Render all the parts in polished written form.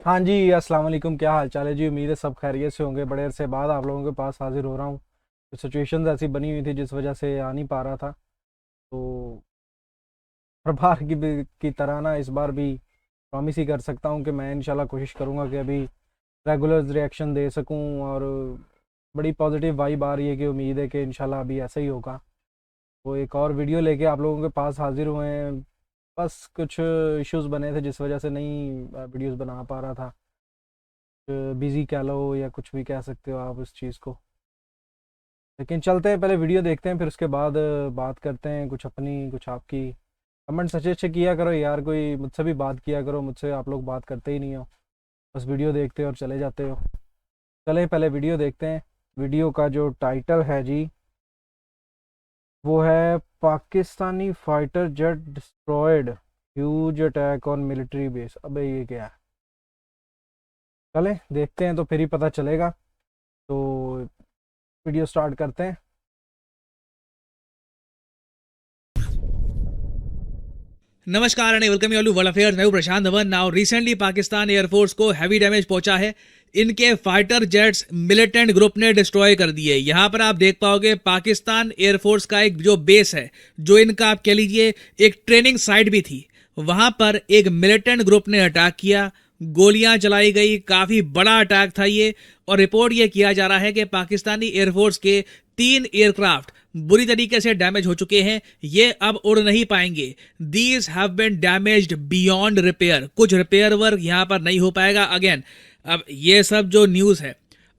हाँ जी, अस्सलाम वालेकुम। क्या हाल चाल है जी? उम्मीद है सब खैरियत से होंगे। बड़े अरसे बाद आप लोगों के पास हाजिर हो रहा हूँ। तो सिचुएशंस ऐसी बनी हुई थी जिस वजह से आ नहीं पा रहा था। तो हर बार की तरह ना इस बार भी प्रॉमिस ही कर सकता हूँ कि मैं इंशाल्लाह कोशिश करूँगा कि अभी रेगुलर रिएक्शन दे सकूँ। और बड़ी पॉजिटिव वाइब आ रही है कि उम्मीद है कि इंशाल्लाह अभी ऐसा ही होगा। वो एक और वीडियो लेके आप लोगों के पास हाजिर हुए हैं। बस कुछ इश्यूज बने थे जिस वजह से नहीं वीडियोस बना पा रहा था। बिजी कह लो या कुछ भी कह सकते हो आप इस चीज़ को। लेकिन चलते हैं, पहले वीडियो देखते हैं, फिर उसके बाद बात करते हैं, कुछ अपनी कुछ आपकी। कमेंट्स अच्छे अच्छे किया करो यार, कोई मुझसे भी बात किया करो। मुझसे आप लोग बात करते ही नहीं हो, बस वीडियो देखते हो और चले जाते हो। चले पहले वीडियो देखते हैं। वीडियो का जो टाइटल है जी, वो है Pakistani fighter jet destroyed, huge attack on military base. अबे ये क्या है? चले देखते हैं तो फिर ही पता चलेगा। तो वीडियो स्टार्ट करते हैं। नमस्कार and welcome you all to world affairs. मैं हूं Prashant Dhawan. Now recently Pakistan air force को हैवी डैमेज पहुंचा है। इनके फाइटर जेट्स मिलिटेंट ग्रुप ने डिस्ट्रॉय कर दिए। यहां पर आप देख पाओगे पाकिस्तान एयरफोर्स का एक जो बेस है, जो इनका आप कह लीजिए एक ट्रेनिंग साइट भी थी, वहां पर एक मिलिटेंट ग्रुप ने अटैक किया, गोलियां चलाई गई, काफी बड़ा अटैक था ये। और रिपोर्ट ये किया जा रहा है कि पाकिस्तानी एयरफोर्स के 3 एयरक्राफ्ट बुरी तरीके से डैमेज हो चुके हैं। ये अब उड़ नहीं पाएंगे। These have been damaged beyond repair. कुछ रिपेयर वर्क यहां पर नहीं हो पाएगा। अगेन, अब ये सब जो न्यूज़ है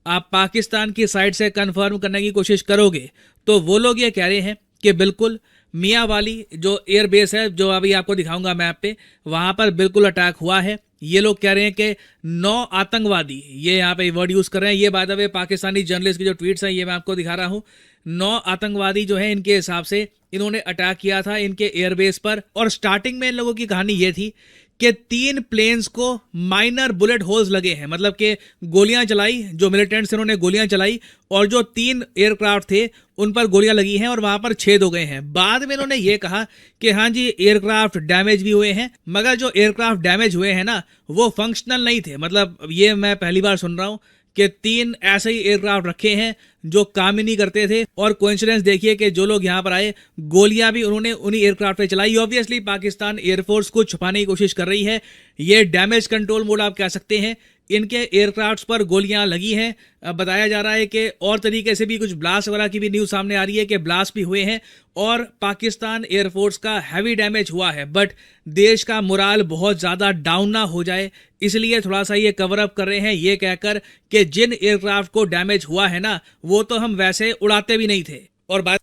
आप पाकिस्तान की साइड से कंफर्म करने की कोशिश करोगे तो वो लोग ये कह रहे हैं कि बिल्कुल मियाँ वाली जो एयरबेस है, जो अभी आपको दिखाऊंगा मैप पे, वहां पर बिल्कुल अटैक हुआ है। ये लोग कह रहे हैं कि 9 आतंकवादी, ये यहाँ पे वर्ड यूज कर रहे हैं। ये बात है पाकिस्तानी जर्नलिस्ट की जो ट्वीट्स हैं, ये मैं आपको दिखा रहा हूँ। 9 आतंकवादी जो है, इनके हिसाब से इन्होंने अटैक किया था इनके एयरबेस पर। और स्टार्टिंग में इन लोगों की कहानी ये थी कि 3 प्लेन्स को माइनर बुलेट होल्स लगे हैं, मतलब कि गोलियां चलाई, जो मिलिटेंट्स इन्होंने गोलियां चलाई, और जो 3 एयरक्राफ्ट थे उन पर गोलियां लगी हैं और वहां पर छेद हो गए हैं। बाद में इन्होंने ये कहा कि हाँ जी, एयरक्राफ्ट डैमेज भी हुए हैं, मगर जो एयरक्राफ्ट डैमेज हुए हैं ना, वो फंक्शनल नहीं थे। मतलब ये मैं पहली बार सुन रहा हूं कि 3 ऐसे ही एयरक्राफ्ट रखे हैं जो काम ही नहीं करते थे। और कोइंसिडेंस देखिए कि जो लोग यहां पर आए, गोलियां भी उन्होंने उन्हीं एयरक्राफ्ट पे चलाई। ऑब्वियसली पाकिस्तान एयरफोर्स को छुपाने की कोशिश कर रही है। ये डैमेज कंट्रोल मोड आप कह सकते हैं। इनके एयरक्राफ्ट्स पर गोलियां लगी हैं। बताया जा रहा है कि और तरीके से भी कुछ ब्लास्ट वगैरह की भी न्यूज़ सामने आ रही है कि ब्लास्ट भी हुए हैं और पाकिस्तान एयरफोर्स का हैवी डैमेज हुआ है। बट देश का मोराल बहुत ज़्यादा डाउन ना हो जाए, इसलिए थोड़ा सा ये कवर अप कर रहे हैं, ये कहकर कि जिन एयरक्राफ्ट को डैमेज हुआ है ना, वो तो हम वैसे उड़ाते भी नहीं थे। और बात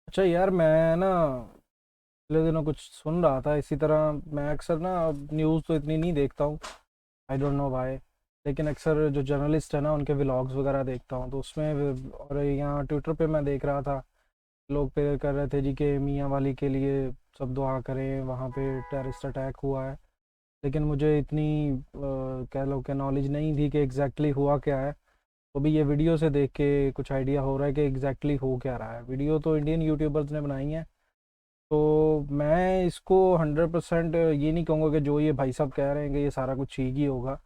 अच्छा यार, मैं ना पिछले दिनों कुछ सुन रहा था इसी तरह। मैं अक्सर ना न्यूज़ तो इतनी नहीं देखता हूँ, आई डोंट नो व्हाई। लेकिन अक्सर जो जर्नलिस्ट है ना, उनके व्लॉग्स वगैरह देखता हूँ, तो उसमें और यहाँ ट्विटर पे मैं देख रहा था, लोग पे कर रहे थे जी कि मियाँ वाली के लिए सब दुआ करें, वहाँ पे टेररिस्ट अटैक हुआ है। लेकिन मुझे इतनी कह लो कि नॉलेज नहीं थी कि एग्जैक्टली हुआ क्या है। तो भी ये वीडियो से देख के कुछ आइडिया हो रहा है कि एग्जैक्टली हो क्या रहा है। वीडियो तो इंडियन यूट्यूबर्स ने बनाई है, तो मैं इसको 100% ये नहीं कहूँगा कि जो ये भाई साहब कह रहे हैं कि ये सारा कुछ ठीक ही होगा।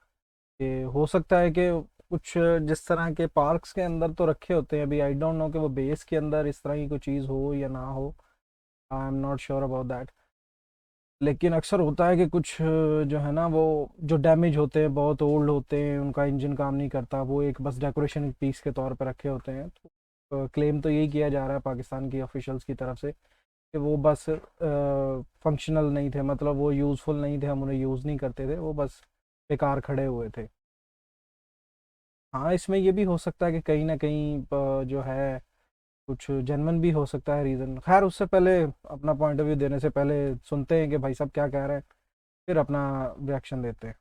कि हो सकता है कि कुछ जिस तरह के पार्क्स के अंदर तो रखे होते हैं, अभी आई डोंट नो कि वो बेस के अंदर इस तरह की कोई चीज़ हो या ना हो। I am not sure about that. लेकिन अक्सर होता है कि कुछ जो है ना, वो जो डैमेज होते हैं, बहुत ओल्ड होते हैं, उनका इंजन काम नहीं करता, वो एक बस डेकोरेशन पीस के तौर पर रखे होते हैं। तो क्लेम तो यही किया जा रहा है पाकिस्तान की ऑफिशियल्स की तरफ से कि वो बस फंक्शनल नहीं थे, मतलब वो यूज़फुल नहीं थे, हम उन्हें यूज़ नहीं करते थे, वो बस बेकार खड़े हुए थे। हाँ, इसमें ये भी हो सकता है कि कहीं ना कहीं जो है कुछ जेन्युइन भी हो सकता है रीज़न। खैर, उससे पहले अपना पॉइंट ऑफ व्यू देने से पहले सुनते हैं कि भाई साहब क्या कह रहे हैं, फिर अपना रिएक्शन देते हैं।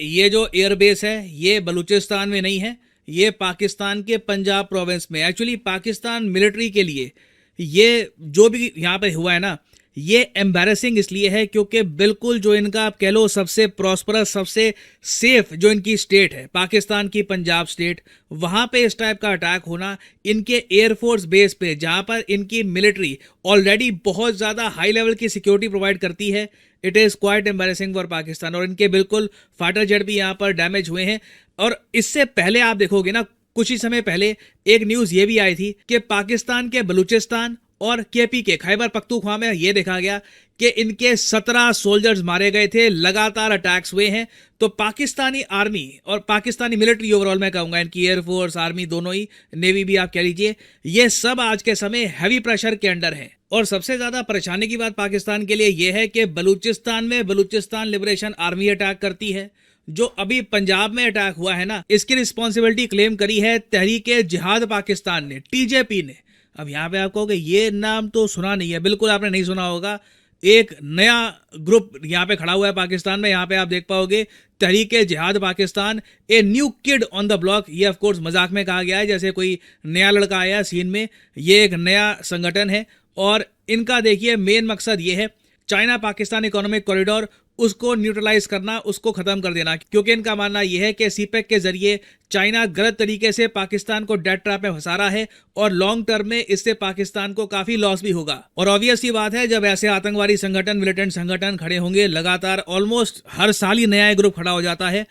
ये जो एयरबेस है, ये बलूचिस्तान में नहीं है, ये पाकिस्तान के पंजाब प्रोविंस में। एक्चुअली पाकिस्तान मिलिट्री के लिए ये जो भी यहाँ पे हुआ है ना, ये एम्बैरेसिंग इसलिए है क्योंकि बिल्कुल जो इनका आप कह लो सबसे प्रॉस्परस, सबसे सेफ जो इनकी स्टेट है, पाकिस्तान की पंजाब स्टेट, वहां पे इस टाइप का अटैक होना इनके एयरफोर्स बेस पे, जहां पर इनकी मिलिट्री ऑलरेडी बहुत ज़्यादा हाई लेवल की सिक्योरिटी प्रोवाइड करती है, it is quite embarrassing for Pakistan. और इनके बिल्कुल फाइटर जेट भी यहाँ पर डैमेज हुए हैं। और इससे पहले आप देखोगे ना, कुछ ही समय पहले एक न्यूज़ ये भी आई थी कि पाकिस्तान के बलूचिस्तान और केपी के खैबर पख्तूनख्वा में ये देखा गया कि इनके 17 सोल्जर्स मारे गए थे, लगातार अटैक्स हुए हैं। तो पाकिस्तानी आर्मी और पाकिस्तानी मिलिट्री ओवरऑल मैं कहूँगा, इनकी एयरफोर्स, आर्मी दोनों ही, नेवी भी आप कह लीजिए, ये सब आज के समय हैवी प्रेशर के अंडर हैं। और सबसे ज़्यादा परेशानी की बात पाकिस्तान के लिए यह है कि बलूचिस्तान में बलूचिस्तान लिबरेशन आर्मी अटैक करती है। जो अभी पंजाब में अटैक हुआ है ना, इसकी रिस्पॉन्सिबिलिटी क्लेम करी है तहरीके जिहाद पाकिस्तान ने, टीजेपी ने। अब यहाँ पे आप कहोगे ये नाम तो सुना नहीं है, बिल्कुल आपने नहीं सुना होगा। एक नया ग्रुप यहाँ पे खड़ा हुआ है पाकिस्तान में। यहाँ पे आप देख पाओगे तहरीके जिहाद Pakistan, a new kid on the block. ये ऑफ कोर्स मजाक में कहा गया है, जैसे कोई नया लड़का आया सीन में। ये एक नया संगठन है और इनका देखिए मेन मकसद ये है, चाइना पाकिस्तान इकोनॉमिक कॉरिडोर, उसको न्यूट्रलाइज करना, उसको खत्म कर देना। क्योंकि इनका मानना यह है कि सीपेक के जरिए चाइना गलत तरीके से पाकिस्तान को डेट ट्रैप में फंसा रहा है और लॉन्ग टर्म में इससे पाकिस्तान को काफी लॉस भी होगा। और ऑब्वियस सी बात है, जब ऐसे आतंकवादी संगठन, मिलिटेंट संगठन खड़े होंगे लगातार, ऑलमोस्ट हर साल ही नया ग्रुप खड़ा हो जाता है,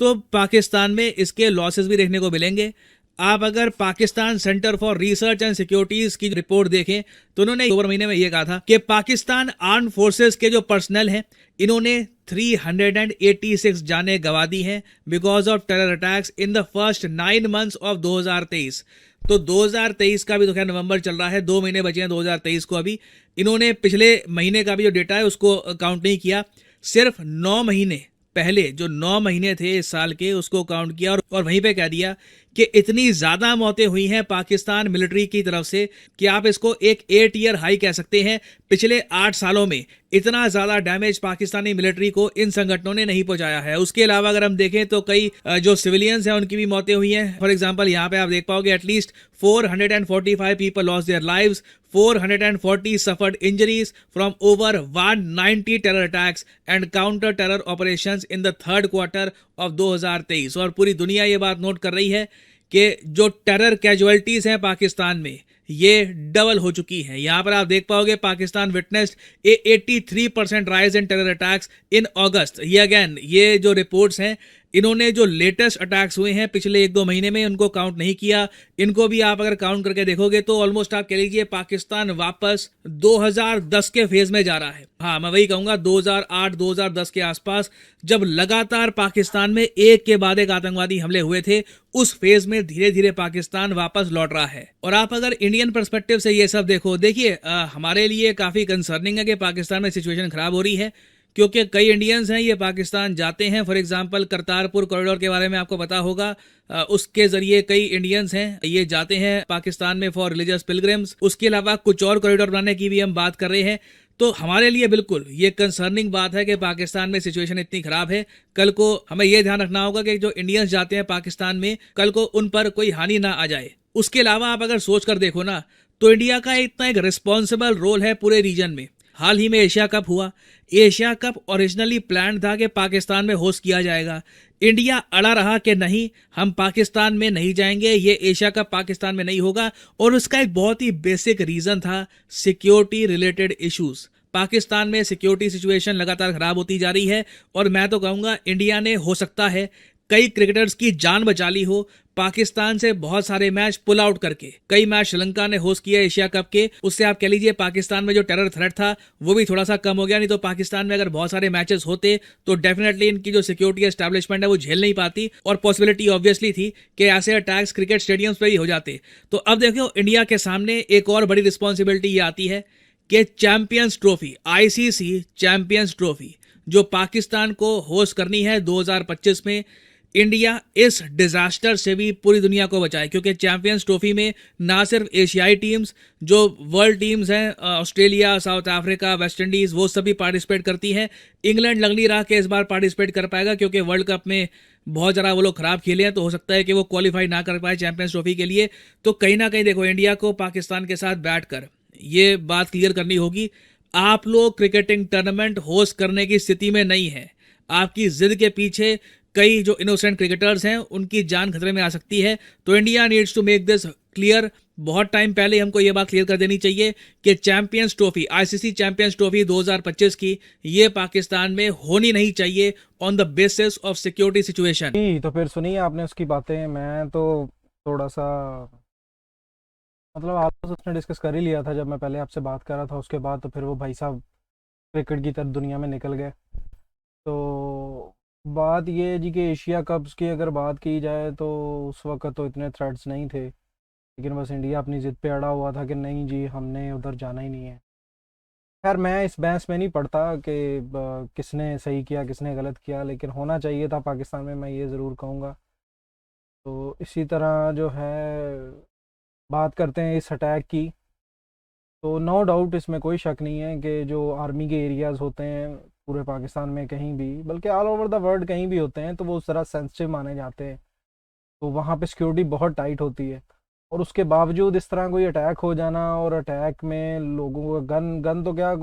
तो पाकिस्तान में इसके लॉसेस भी देखने को मिलेंगे। आप अगर Pakistan centre for research and securities की रिपोर्ट देखें तो उन्होंने अक्टूबर महीने में यह कहा था कि पाकिस्तान आर्म फोर्सेस के जो पर्सनल हैं, इन्होंने 386 जानें गंवा दी हैं because of terror attacks in the first 9 months of 2023। तो 2023 का भी तो खैर नवंबर चल रहा है, 2 महीने बचे हैं 2023 को। अभी इन्होंने पिछले महीने का भी जो डेटा है उसको काउंट नहीं किया, सिर्फ 9 महीने पहले जो 9 महीने थे इस साल के उसको काउंट किया और वहीं पे कह दिया कि इतनी ज्यादा मौतें हुई हैं पाकिस्तान मिलिट्री की तरफ से कि आप इसको एक 8 ईयर हाई कह सकते हैं। पिछले 8 सालों में इतना ज्यादा डैमेज पाकिस्तानी मिलिट्री को इन संगठनों ने नहीं पहुंचाया है। उसके अलावा अगर हम देखें तो कई जो सिविलियंस हैं उनकी भी मौतें हुई हैं। फॉर एग्जांपल यहाँ पे आप देख पाओगे at least 445 people lost their lives, 440 suffered injuries from over 190 terror attacks and counter terror operations in the third quarter of 2023। और पूरी दुनिया ये बात नोट कर रही है कि जो टेरर कैजुअलिटीज हैं पाकिस्तान में ये डबल हो चुकी हैं। यहाँ पर आप देख पाओगे Pakistan witnessed a 83% rise in terror attacks in August. ये अगेन ये जो रिपोर्ट्स हैं, इन्होंने जो लेटेस्ट अटैक्स हुए हैं पिछले 1-2 महीने में उनको काउंट नहीं किया। इनको भी आप अगर काउंट करके देखोगे तो ऑलमोस्ट आप कह लीजिए पाकिस्तान वापस 2010 के फेज में जा रहा है। हाँ, मैं वही कहूंगा 2008-2010 के आसपास, जब लगातार पाकिस्तान में एक के बाद एक आतंकवादी हमले हुए थे, उस फेज में धीरे धीरे पाकिस्तान वापस लौट रहा है। और आप अगर इंडियन पर्सपेक्टिव से ये सब देखो, देखिए हमारे लिए काफी कंसर्निंग है कि पाकिस्तान में सिचुएशन खराब हो रही है, क्योंकि कई इंडियंस हैं ये पाकिस्तान जाते हैं। फॉर एग्जांपल करतारपुर कॉरिडोर के बारे में आपको पता होगा, उसके जरिए कई इंडियंस हैं ये जाते हैं पाकिस्तान में फॉर रिलीजियस पिलग्रिम्स। उसके अलावा कुछ और कॉरिडोर बनाने की भी हम बात कर रहे हैं। तो हमारे लिए बिल्कुल ये कंसर्निंग बात है कि पाकिस्तान में सिचुएशन इतनी खराब है। कल को हमें ये ध्यान रखना होगा कि जो इंडियंस जाते हैं पाकिस्तान में, कल को उन पर कोई हानि ना आ जाए। उसके अलावा आप अगर सोच कर देखो ना, तो इंडिया का इतना एक रिस्पॉन्सिबल रोल है पूरे रीजन में। हाल ही में एशिया कप हुआ। एशिया कप ओरिजिनली प्लान था कि पाकिस्तान में होस्ट किया जाएगा। इंडिया अड़ा रहा कि नहीं, हम पाकिस्तान में नहीं जाएंगे, ये एशिया कप पाकिस्तान में नहीं होगा। और उसका एक बहुत ही बेसिक रीजन था सिक्योरिटी रिलेटेड इश्यूज। पाकिस्तान में सिक्योरिटी सिचुएशन लगातार खराब होती जा रही है और मैं तो कहूँगा इंडिया ने हो सकता है कई क्रिकेटर्स की जान बचा ली हो पाकिस्तान से बहुत सारे मैच पुल आउट करके। कई मैच श्रीलंका ने होस्ट किया एशिया कप के, उससे आप कह लीजिए पाकिस्तान में जो टेरर थ्रेट था वो भी थोड़ा सा कम हो गया। नहीं तो पाकिस्तान में अगर बहुत सारे मैचेस होते तो डेफिनेटली इनकी जो सिक्योरिटी एस्टैब्लिशमेंट है वो झेल नहीं पाती और पॉसिबिलिटी ऑब्वियसली थी कि ऐसे अटैक्स क्रिकेट स्टेडियम्स पे ही हो जाते। तो अब देखो इंडिया के सामने एक और बड़ी रिस्पॉन्सिबिलिटी ये आती है कि champions trophy, ICC champions trophy जो पाकिस्तान को होस्ट करनी है 2025 में, इंडिया इस डिजास्टर से भी पूरी दुनिया को बचाए। क्योंकि चैंपियंस ट्रॉफी में ना सिर्फ एशियाई टीम्स, जो वर्ल्ड टीम्स हैं, Australia, south Africa, West Indies, वो सभी पार्टिसिपेट करती हैं। इंग्लैंड लग नहीं रहा कि इस बार पार्टिसिपेट कर पाएगा, क्योंकि वर्ल्ड कप में बहुत ज़रा वो लोग खराब खेले हैं, तो हो सकता है कि वो क्वालिफाई ना कर पाए चैंपियंस ट्रॉफी के लिए। तो कहीं ना कहीं देखो इंडिया को पाकिस्तान के साथ बैठ कर ये बात क्लियर करनी होगी। आप लोग क्रिकेटिंग टूर्नामेंट होस्ट करने की स्थिति में नहीं है। आपकी जिद के पीछे कई जो इनोसेंट क्रिकेटर्स हैं उनकी जान खतरे में आ सकती है। तो India needs to make this clear. बहुत टाइम पहले हमको ये बात क्लियर कर देनी चाहिए कि champions trophy, ICC champions trophy 2025 की, ये पाकिस्तान में होनी नहीं चाहिए on the basis of security situation. जी, तो फिर सुनिए आपने उसकी बातें। मैं तो थोड़ा सा मतलब आपस उसने डिस्कस कर ही लिया था जब मैं पहले आपसे बात कर रहा था। उसके बाद तो फिर वो भाई साहब क्रिकेट की तरफ दुनिया में निकल गए। तो बात ये है जी कि एशिया कप्स की अगर बात की जाए तो उस वक्त तो इतने थ्रेट्स नहीं थे, लेकिन बस इंडिया अपनी ज़िद पे अड़ा हुआ था कि नहीं जी हमने उधर जाना ही नहीं है। खैर मैं इस बहस में नहीं पड़ता कि किसने सही किया किसने गलत किया, लेकिन होना चाहिए था पाकिस्तान में, मैं ये ज़रूर कहूँगा। तो इसी तरह जो है बात करते हैं इस अटैक की, तो नो डाउट इसमें कोई शक नहीं है कि जो आर्मी के एरियाज़ होते हैं पूरे पाकिस्तान में कहीं भी, बल्कि ऑल ओवर द वर्ल्ड कहीं भी होते हैं, तो वो उस तरह सेंसिटिव माने जाते हैं। तो वहाँ पे सिक्योरिटी बहुत टाइट होती है, और उसके बावजूद इस तरह कोई अटैक हो जाना, और अटैक में लोगों को गन गन तो क्या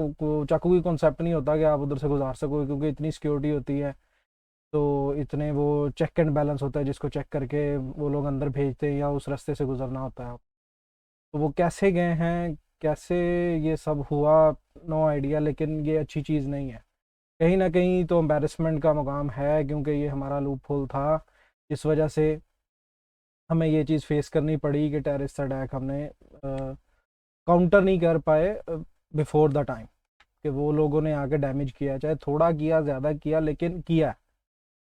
चाकू की कॉन्सेप्ट नहीं होता कि आप उधर से गुजार सको, क्योंकि इतनी सिक्योरिटी होती है। तो इतने वो चेक एंड बैलेंस होता है जिसको चेक करके वो लोग अंदर भेजते हैं या उस रास्ते से गुजरना होता है। तो वो कैसे गए हैं, कैसे ये सब हुआ, नो आइडिया, लेकिन ये अच्छी चीज़ नहीं है। कहीं ना कहीं तो एम्बेरसमेंट का मुकाम है, क्योंकि ये हमारा लूप होल था। इस वजह से हमें ये चीज़ फेस करनी पड़ी कि टेररिस्ट अटैक हमने काउंटर नहीं कर पाए बिफोर द टाइम, कि वो लोगों ने आके डैमेज किया, चाहे थोड़ा किया ज़्यादा किया, लेकिन किया।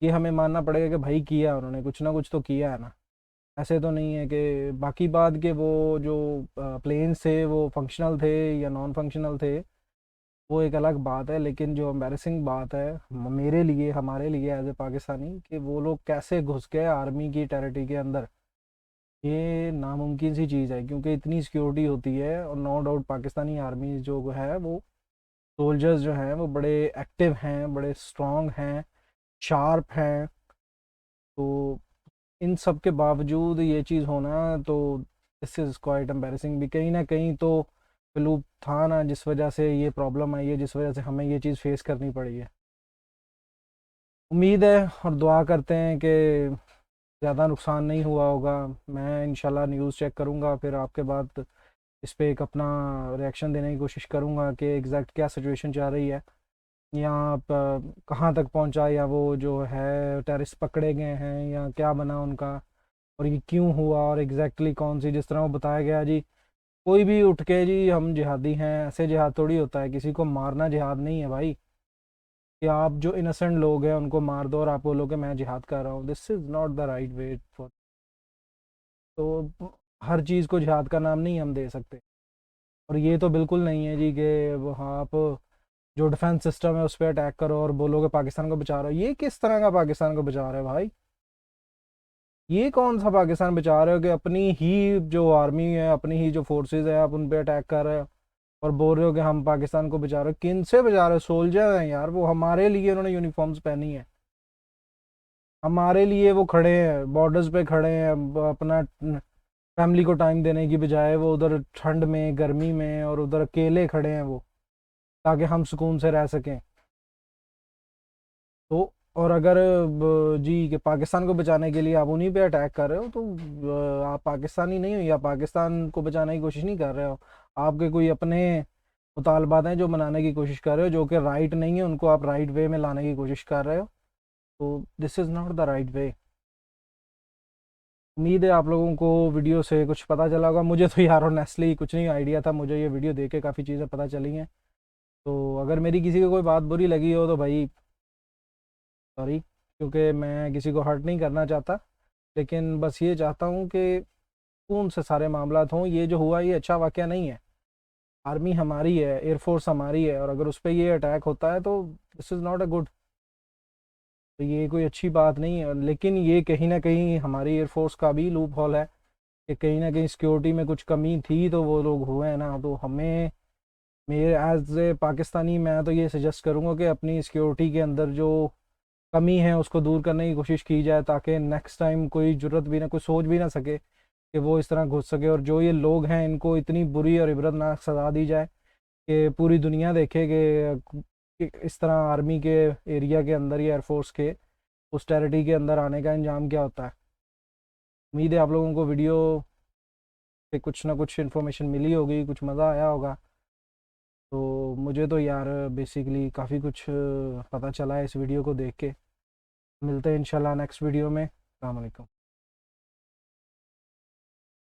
ये हमें मानना पड़ेगा कि भाई किया, उन्होंने कुछ ना कुछ तो किया है ना। ऐसे तो नहीं है कि बाकी बात के वो जो प्लेन्स थे वो फंक्शनल थे या नॉन फंक्शनल थे, वो एक अलग बात है। लेकिन जो एम्बैरेसिंग बात है मेरे लिए, हमारे लिए एज ए पाकिस्तानी, कि वो लोग कैसे घुस गए आर्मी की टेरिटरी के अंदर, ये नामुमकिन सी चीज़ है, क्योंकि इतनी सिक्योरिटी होती है। और नो डाउट पाकिस्तानी आर्मी जो है वो सोल्जर्स जो हैं वो बड़े एक्टिव हैं, बड़े स्ट्रॉन्ग हैं, शार्प हैं। तो इन सब के बावजूद ये चीज़ होना, तो दिस इज़ क्वाइट एम्बैरेसिंग भी कहीं ना कहीं। तो फ्लूक था ना जिस वजह से ये प्रॉब्लम आई है, जिस वजह से हमें ये चीज़ फेस करनी पड़ी है। उम्मीद है और दुआ करते हैं कि ज़्यादा नुकसान नहीं हुआ होगा। मैं इंशाल्लाह न्यूज़ चेक करूँगा, फिर आपके बाद इस पे एक अपना रिएक्शन देने की कोशिश करूँगा कि एग्जैक्ट क्या सिचुएशन चल रही है, या कहाँ तक पहुँचा, या वो जो है टेररिस्ट पकड़े गए हैं या क्या बना उनका, और ये क्यों हुआ, और एग्जैक्टली कौन सी, जिस तरह वो बताया गया जी कोई भी उठ के जी हम जिहादी हैं, ऐसे जिहाद थोड़ी होता है। किसी को मारना जिहाद नहीं है भाई, कि आप जो इनोसेंट लोग हैं उनको मार दो और आप बोलो कि मैं जिहाद कर रहा हूँ। This is not the right way for. तो हर चीज़ को जिहाद का नाम नहीं हम दे सकते। और ये तो बिल्कुल नहीं है जी कि वो हाँ आप जो डिफेंस सिस्टम है उस पर अटैक करो और बोलो कि पाकिस्तान को बचा रहे हो। ये किस तरह का पाकिस्तान को बचा रहे हो भाई? ये कौन सा पाकिस्तान बचा रहे हो कि अपनी ही जो आर्मी है, अपनी ही जो फोर्सेस है, आप उन पे अटैक कर रहे हो और बोल रहे हो कि हम पाकिस्तान को बचा रहे हो? किन से बचा रहे हो? सोल्जर हैं यार वो, हमारे लिए उन्होंने यूनिफॉर्म्स पहनी है, हमारे लिए वो खड़े हैं, बॉर्डर्स पे खड़े हैं। अपना फैमिली को टाइम देने की बजाय वो उधर ठंड में, गर्मी में, और उधर अकेले खड़े हैं वो, ताकि हम सुकून से रह सकें। तो और अगर जी कि पाकिस्तान को बचाने के लिए आप उन्हीं पे अटैक कर रहे हो, तो आप पाकिस्तानी नहीं हो, या पाकिस्तान को बचाने की कोशिश नहीं कर रहे हो। आपके कोई अपने मुतालबात हैं जो मनाने की कोशिश कर रहे हो, जो कि राइट नहीं है, उनको आप राइट वे में लाने की कोशिश कर रहे हो। तो this is not the right way. उम्मीद है आप लोगों को वीडियो से कुछ पता चला होगा। मुझे तो यार ऑनेस्टली कुछ नहीं आइडिया था, मुझे ये वीडियो देख के काफ़ी चीज़ें पता चली हैं। तो अगर मेरी किसी को कोई बात बुरी लगी हो तो भाई सॉरी, क्योंकि मैं किसी को हर्ट नहीं करना चाहता, लेकिन बस ये चाहता हूँ कि सुकून से सारे मामलात हों। ये जो हुआ ये अच्छा वाक़या नहीं है। आर्मी हमारी है, एयरफोर्स हमारी है, और अगर उस पर ये अटैक होता है तो this is not a good. तो ये कोई अच्छी बात नहीं है। लेकिन ये कहीं ना कहीं हमारी एयरफोर्स का भी लूप होल है कि कहीं ना कहीं सिक्योरिटी में कुछ कमी थी, तो वो लोग हुए हैं ना। तो हमें, मेरे एज ए पाकिस्तानी, मैं तो ये सजेस्ट करूँगा कि अपनी सिक्योरिटी के अंदर जो कमी है उसको दूर करने की कोशिश की जाए, ताकि नेक्स्ट टाइम कोई जरूरत भी ना, कोई सोच भी ना सके कि वो इस तरह घुस सके। और जो ये लोग हैं इनको इतनी बुरी और इबरतनाक सज़ा दी जाए कि पूरी दुनिया देखे कि इस तरह आर्मी के एरिया के अंदर या एयरफोर्स के उस टेरिटरी के अंदर आने का अंजाम क्या होता है। उम्मीद है आप लोगों को वीडियो से कुछ ना कुछ इन्फॉर्मेशन मिली होगी, कुछ मज़ा आया होगा। तो मुझे तो यार बेसिकली काफ़ी कुछ पता चला है इस वीडियो को देख के। मिलते हैं इंशाल्लाह नेक्स्ट वीडियो में। अस्सलाम वालेकुम।